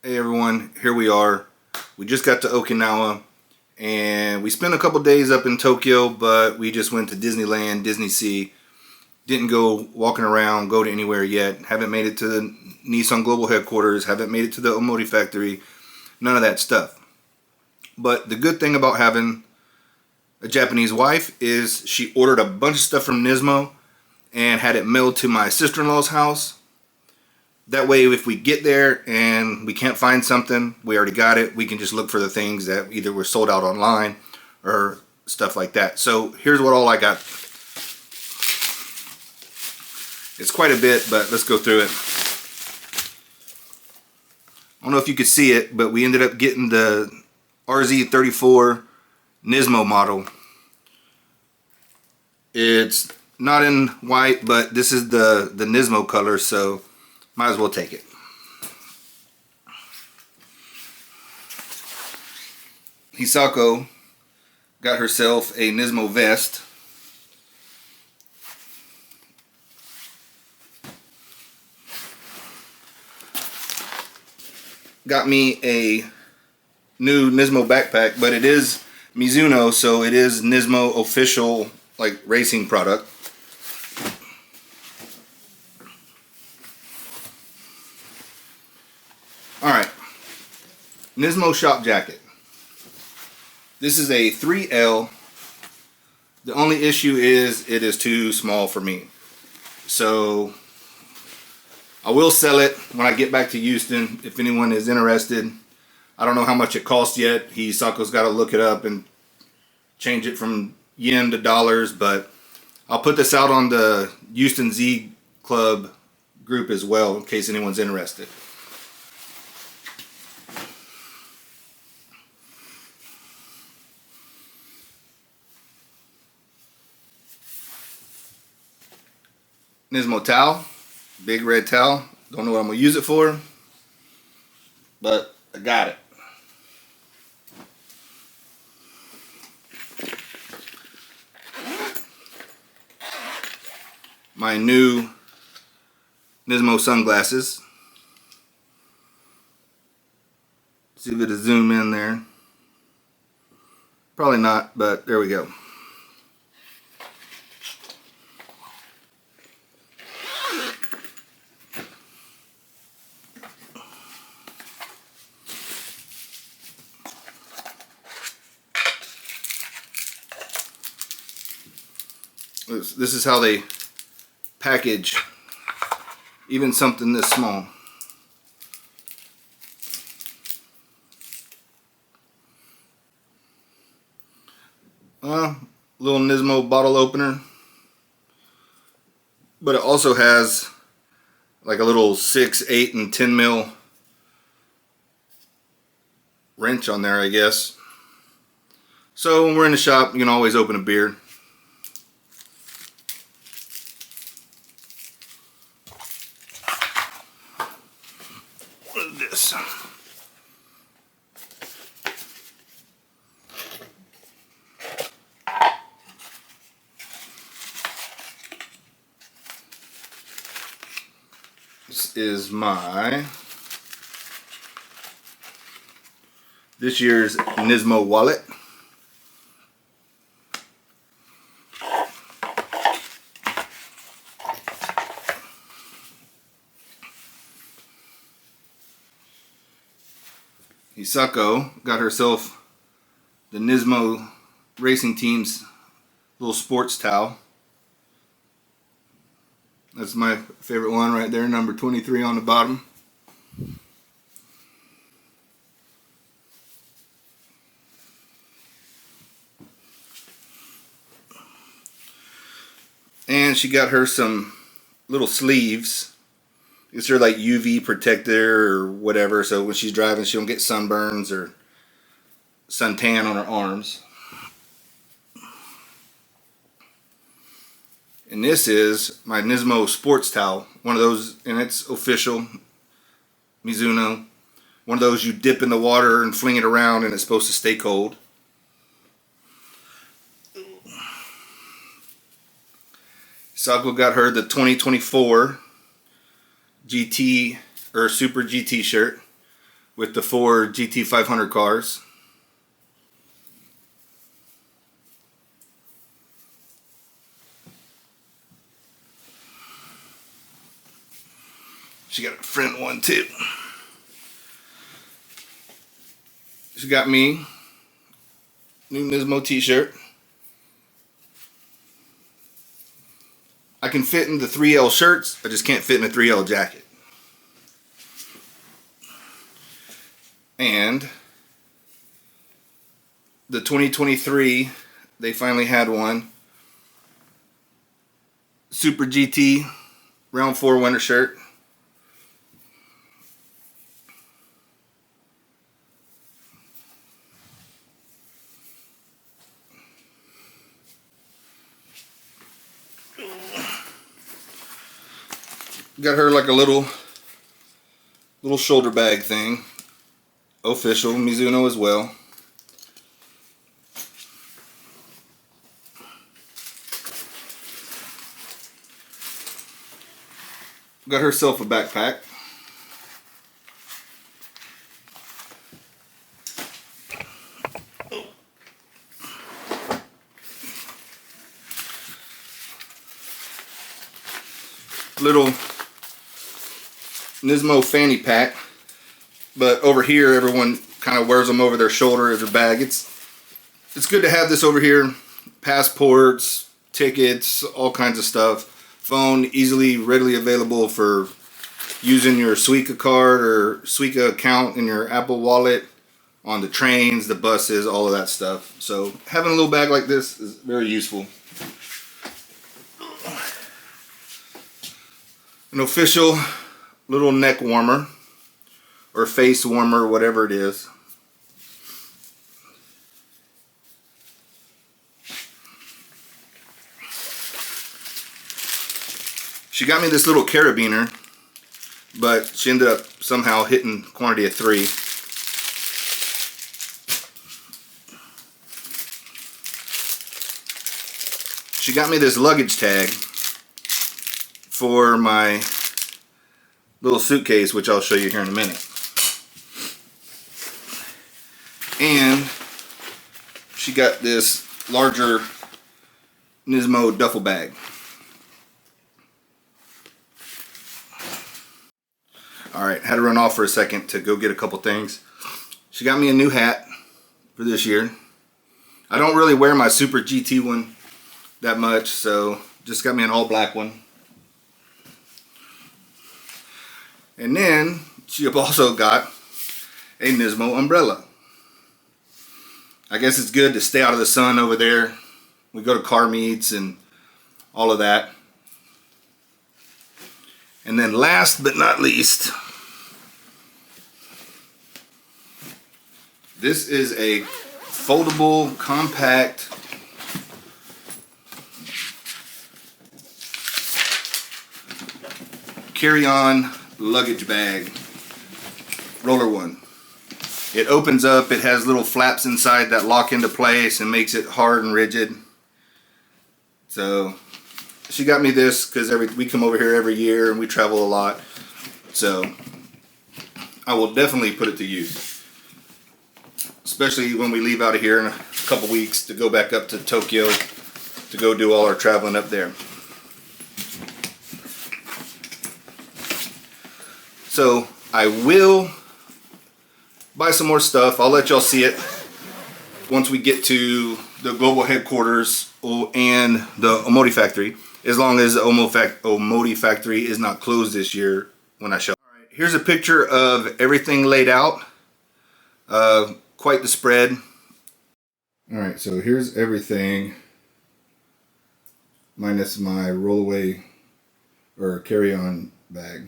Hey everyone, here we are. We just got to Okinawa and we spent a couple days up in Tokyo, but we just went to Disneyland, Disney Sea. Didn't go walking around, go to anywhere yet. Haven't made it to the Nissan Global Headquarters, haven't made it to the Omori Factory, none of that stuff. But the good thing about having a Japanese wife is she ordered a bunch of stuff from Nismo and had it mailed to my sister-in-law's house. That way, if we get there and we can't find something, we already got it. We can just look for the things that either were sold out online or stuff like that. So here's what all I got. It's quite a bit, but let's go through it. I don't know if you could see it, but we ended up getting the RZ34 Nismo model. It's not in white, but this is the Nismo color, so might as well take it. Hisako got herself a Nismo vest. Got me a new Nismo backpack, but it is Mizuno, so it is Nismo official like racing product. Alright, Nismo shop jacket. This is a 3L. The only issue is it is too small for me. So I will sell it when I get back to Houston if anyone is interested. I don't know how much it costs yet. Hisako's got to look it up and change it from yen to dollars, but I'll put this out on the Houston Z Club group as well in case anyone's interested. Nismo towel, big red towel. Don't know what I'm gonna use it for, but I got it. My new Nismo sunglasses. See if it'll zoom in there. Probably not, but there we go. This is how they package even something this small. Little Nismo bottle opener, but it also has like a little 6, 8, and 10 mil wrench on there, I guess. So when we're in the shop, you can always open a beer. What is this? This is this year's Nismo wallet. Hisako got herself the Nismo racing team's little sports towel. That's my favorite one right there, number 23 on the bottom. And she got her some little sleeves. It's her like UV protector or whatever, so when she's driving she don't get sunburns or suntan on her arms. And this is my Nismo sports towel, one of those, and it's official Mizuno. One of those you dip in the water and fling it around and it's supposed to stay cold. Sako got her the 2024 GT or Super GT shirt. with the 4 GT500 cars. She got a front one too. She got me new Nismo t-shirt. I can fit in the 3L shirts, I just can't fit in a 3L jacket. And the 2023, they finally had one. Super GT round 4 winter shirt. Got her like a little shoulder bag thing. Official, Mizuno as well. Got herself a backpack. Little Nismo fanny pack, but over here everyone kind of wears them over their shoulder as a bag. It's good to have this over here. Passports, tickets, all kinds of stuff. Phone readily available for using your Suica card or Suica account in your Apple Wallet on the trains, the buses, all of that stuff. So having a little bag like this is very useful. An official little neck warmer or face warmer, whatever it is. She got me this little carabiner, but she ended up somehow hitting quantity of 3. She got me this luggage tag for my little suitcase, which I'll show you here in a minute. And she got this larger Nismo duffel bag. Alright, had to run off for a second to go get a couple things. She got me a new hat for this year. I don't really wear my Super GT one that much, so just got me an all black one. And then she also got a Nismo umbrella. I guess it's good to stay out of the sun over there. We go to car meets and all of that. And then last but not least, this is a foldable, compact carry-on luggage bag, roller one. It opens up, it has little flaps inside that lock into place and makes it hard and rigid. So she got me this because we come over here every year and we travel a lot. So I will definitely put it to use, especially when we leave out of here in a couple weeks to go back up to Tokyo to go do all our traveling up there. So I will buy some more stuff. I'll let y'all see it once we get to the global headquarters and the Omori Factory, as long as the Omori Factory is not closed this year when I show. All right, here's a picture of everything laid out. Quite the spread. Alright, so here's everything minus my rollaway or carry-on bag.